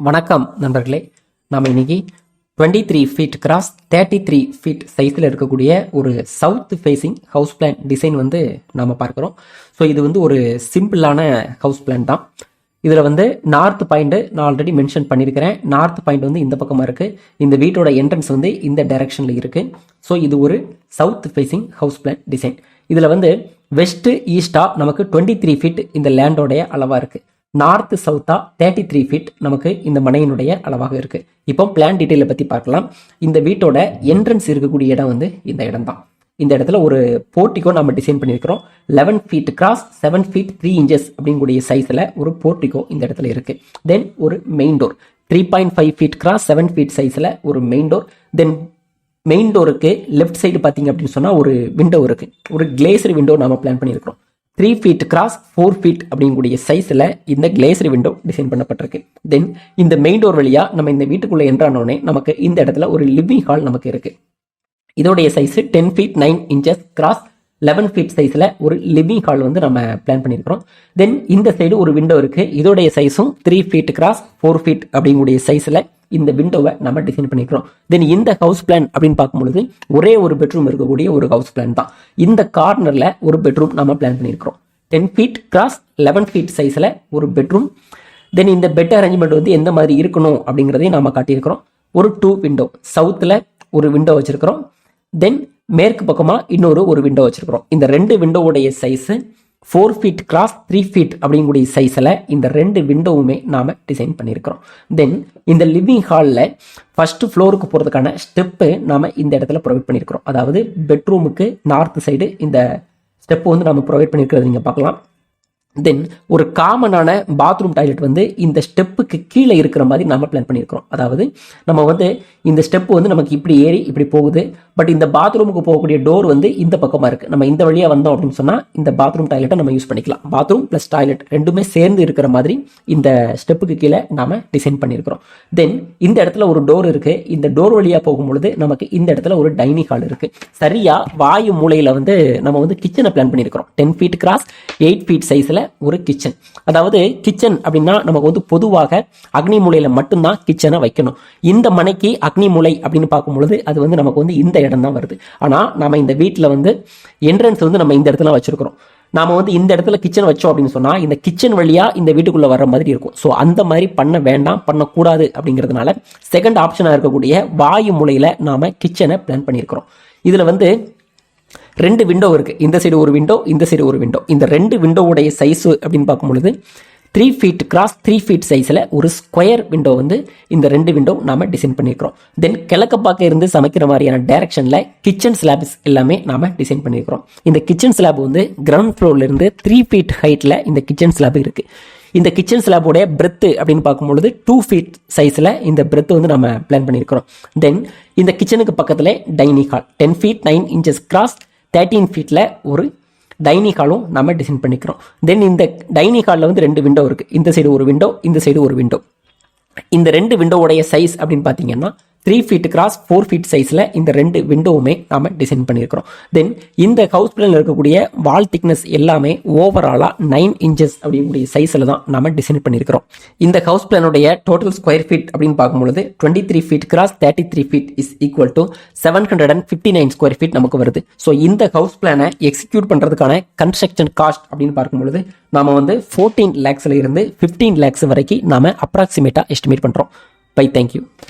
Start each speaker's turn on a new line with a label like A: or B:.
A: வணக்கம் நண்பர்களே. நாம் இன்னைக்கு 23 ஃபீட் கிராஸ் 33 ஃபீட் சைஸில் இருக்கக்கூடிய ஒரு south facing house plan design வந்து நாம் பார்க்குறோம். ஸோ இது வந்து ஒரு சிம்பிளான ஹவுஸ் பிளான் தான். இதில் வந்து நார்த் பாயிண்ட் நான் ஆல்ரெடி மென்ஷன் பண்ணியிருக்கிறேன். நார்த் பாயிண்ட் வந்து இந்த பக்கமாக இருக்குது. இந்த வீட்டோட என்ட்ரன்ஸ் வந்து இந்த டைரக்ஷனில் இருக்குது. ஸோ இது ஒரு south facing house plan design. இதில் வந்து வெஸ்ட்டு ஈஸ்டாக நமக்கு 23 ஃபீட் இந்த லேண்டோடைய அளவாக இருக்குது. நார்த் சவுத்தா 33 ஃபீட் நமக்கு இந்த மனையினுடைய அளவாக இருக்கு. இப்போ பிளான் டீட்டெயிலை பற்றி பார்க்கலாம். இந்த வீட்டோட என்ட்ரன்ஸ் இருக்கக்கூடிய இடம் வந்து இந்த இடம் தான். இந்த இடத்துல ஒரு போர்ட்டிகோ நம்ம டிசைன் பண்ணியிருக்கிறோம். 11 ஃபீட் கிராஸ் 7 ஃபீட் 3 இன்ச்சஸ் அப்படிங்கக்கூடிய சைஸில் ஒரு போர்ட்டிகோ இந்த இடத்துல இருக்கு. தென் ஒரு main door 3.5 feet cross 7 feet சைஸில் ஒரு மெயின் டோர். தென் மெயின் டோருக்கு லெஃப்ட் சைடு பார்த்தீங்க அப்படின்னு சொன்னால் ஒரு விண்டோ இருக்கு. ஒரு கிளேசரி விண்டோ நாம பிளான் பண்ணியிருக்கிறோம். 3 ஃபீட் கிராஸ் 4 ஃபீட் அப்படிங்கக்கூடிய சைஸில் இந்த கிளேசரி விண்டோ டிசைன் பண்ணப்பட்டிருக்கு. தென் இந்த மெயின் டோர் வழியா நம்ம இந்த வீட்டுக்குள்ள என்ட்ரானோடனே நமக்கு இந்த இடத்துல ஒரு லிவிங் ஹால் நமக்கு இருக்கு. இதோடைய size 10 feet 9 inches cross 11 feet சைஸில் ஒரு லிவிங் ஹால் வந்து நம்ம பிளான் பண்ணியிருக்கிறோம். தென் இந்த சைடு ஒரு விண்டோ இருக்கு. இதோடைய சைஸும் 3 ஃபீட் கிராஸ் 4 ஃபீட் அப்படிங்கக்கூடிய சைஸில் இந்த விண்டோவை நம்ம டிசைன் பண்ணிக்கிறோம். தென் இந்த ஹவுஸ் பிளான் அப்படின்னு பார்க்கும்பொழுது ஒரே ஒரு பெட்ரூம் இருக்கக்கூடிய ஒரு ஹவுஸ் பிளான் தான். இந்த கார்னர்ல ஒரு பெட்ரூம் நம்ம பிளான் பண்ணியிருக்கிறோம். 10 ஃபீட் கிராஸ் 11 ஃபீட் சைஸ்ல ஒரு பெட்ரூம். தென் இந்த பெட் அரேஞ்ச்மெண்ட் வந்து எந்த மாதிரி இருக்கணும் அப்படிங்கிறதையும் நாம காட்டியிருக்கிறோம். ஒரு 2 விண்டோ, சவுத்தில் ஒரு விண்டோ வச்சிருக்கிறோம். தென் மேற்கு பக்கமா ஒரு விண்டோ வச்சிருக்கிறோம். இந்த 2 விண்டோவுடைய சைஸ் 4 ஃபீட் கிராஸ் 3 ஃபீட் அப்படிங்கக்கூடிய சைஸில் இந்த 2 விண்டோவுமே நாம் டிசைன் பண்ணியிருக்கிறோம். தென் இந்த லிவிங் ஹாலில் ஃபர்ஸ்ட் ஃப்ளோருக்கு போகிறதுக்கான ஸ்டெப்பு நாம் இந்த இடத்துல ப்ரொவைட் பண்ணியிருக்கிறோம். அதாவது பெட்ரூமுக்கு நார்த் சைடு இந்த ஸ்டெப்பு வந்து நம்ம ப்ரொவைட் பண்ணியிருக்கிறது நீங்கள் பார்க்கலாம். தென் ஒரு காமனான பாத்ரூம் டாய்லெட் வந்து இந்த ஸ்டெப்புக்கு கீழே இருக்கிற மாதிரி நம்ம பிளான் பண்ணியிருக்கிறோம். அதாவது நம்ம வந்து இந்த ஸ்டெப்பு வந்து நமக்கு இப்படி ஏறி இப்படி போகுது. பட் இந்த பாத்ரூமுக்கு போகக்கூடிய டோர் வந்து இந்த பக்கமாக இருக்குது. நம்ம இந்த வழியாக வந்தோம் அப்படின்னு சொன்னால் இந்த பாத்ரூம் டாய்லெட்டை நம்ம யூஸ் பண்ணிக்கலாம். பாத்ரூம் ப்ளஸ் டாய்லெட் ரெண்டுமே சேர்ந்து இருக்கிற மாதிரி இந்த ஸ்டெப்புக்கு கீழே நாம் டிசைன் பண்ணியிருக்கிறோம். தென் இந்த இடத்துல ஒரு டோர் இருக்குது. இந்த டோர் வழியாக போகும்பொழுது நமக்கு இந்த இடத்துல ஒரு டைனிங் ஹால் இருக்குது. சரியாக வாயு மூலையில் வந்து நம்ம வந்து கிச்சனை பிளான் பண்ணியிருக்கிறோம். 10 ஃபீட் கிராஸ் 8 ஃபீட் சைஸில் ஒரு கிச்சன். அதாவது கிச்சன் அப்படின்னா நமக்கு வந்து பொதுவாக அக்னி மூலையில மட்டும்தான் கிச்சனை வைக்கணும். இந்த மனைக்கு அக்னி மூலை அப்படின்னு பார்க்கும்பொழுது அது வந்து நமக்கு வந்து இந்த இடம் தான் வருது. ஆனா நம்ம இந்த வீட்டில் வந்து என்ட்ரன்ஸ் வந்து நம்ம இந்த இடத்துல வச்சிருக்கிறோம். நாம வந்து இந்த இடத்துல கிச்சன் வச்சோம் அப்படின்னு சொன்னா இந்த கிச்சன் வழியா இந்த வீட்டுக்குள்ள வர்ற மாதிரி இருக்கும். ஸோ அந்த மாதிரி பண்ண வேண்டாம், பண்ணக்கூடாது அப்படிங்கிறதுனால செகண்ட் ஆப்ஷனா இருக்கக்கூடிய வாயு மூலையில நாம கிச்சனை பிளான் பண்ணியிருக்கிறோம். இதுல வந்து 2 விண்டோ இருக்கு. இந்த சைடு ஒரு விண்டோ, இந்த சைடு ஒரு விண்டோ. இந்த 2 விண்டோவுடைய சைஸ் அப்படின்னு பார்க்கும்பொழுது 3 ஃபீட் கிராஸ் 3 ஃபீட் சைஸில் ஒரு ஸ்கொயர் விண்டோ வந்து இந்த 2 விண்டோ நாம டிசைன் பண்ணியிருக்கிறோம். தென் கிழக்கு பார்க்க இருந்து சமைக்கிற மாதிரியான டைரக்ஷனில் கிச்சன் ஸ்லாப்ஸ் எல்லாமே நாம டிசைன் பண்ணியிருக்கிறோம். இந்த கிச்சன் ஸ்லாப் வந்து கிரவுண்ட் ஃப்ளோர்ல இருந்து 3 ஃபீட் ஹைட்டில் இந்த கிச்சன் ஸ்லாப் இருக்கு. இந்த கிச்சன் ஸ்லாபோடைய பிரெத் அப்படின்னு பார்க்கும்பொழுது 2 ஃபீட் சைஸில் இந்த பிரெத் வந்து நம்ம பிளான் பண்ணியிருக்கிறோம். தென் இந்த கிச்சனுக்கு பக்கத்தில் dining hall 10 feet 9 inches cross 13 ஃபீட்டில் ஒரு டைனிங் ஹாலும் நம்ம டிசைன் பண்ணிக்கிறோம். தென் இந்த டைனிங் ஹாலில் வந்து 2 விண்டோ இருக்குது. இந்த சைடு ஒரு விண்டோ, இந்த சைடு ஒரு விண்டோ. இந்த 2 விண்டோவுடைய சைஸ் அப்படின்னு பார்த்தீங்கன்னா 3 ஃபீட் கிராஸ் 4 ஃபீட் சைஸில் இந்த 2 விண்டோவுமே நாம் டிசைன் பண்ணியிருக்கிறோம். தென் இந்த ஹவுஸ் பிளானில் இருக்கக்கூடிய வால் திக்னஸ் எல்லாமே ஓவராலாக 9 இன்ச்சஸ் அப்படிங்கக்கூடிய சைஸில் தான் நாம் டிசைன் பண்ணியிருக்கிறோம். இந்த ஹவுஸ் பிளானுடைய டோட்டல் ஸ்கொயர் ஃபீட் அப்படின்னு பார்க்கும்பொழுது 23 feet cross 33 feet is equal to 759 square feet நமக்கு வருது. ஸோ இந்த ஹவுஸ் பிளானை எக்ஸிக்யூட் பண்ணுறதுக்கான கன்ஸ்ட்ரக்ஷன் காஸ்ட் அப்படின்னு பார்க்கும்பொழுது நாம வந்து 14 lakhsல இருந்து 15 lakhs வரைக்கும் நாம அப்ராக்சிமேட்டாக எஸ்டிமேட் பண்ணுறோம். By thank you.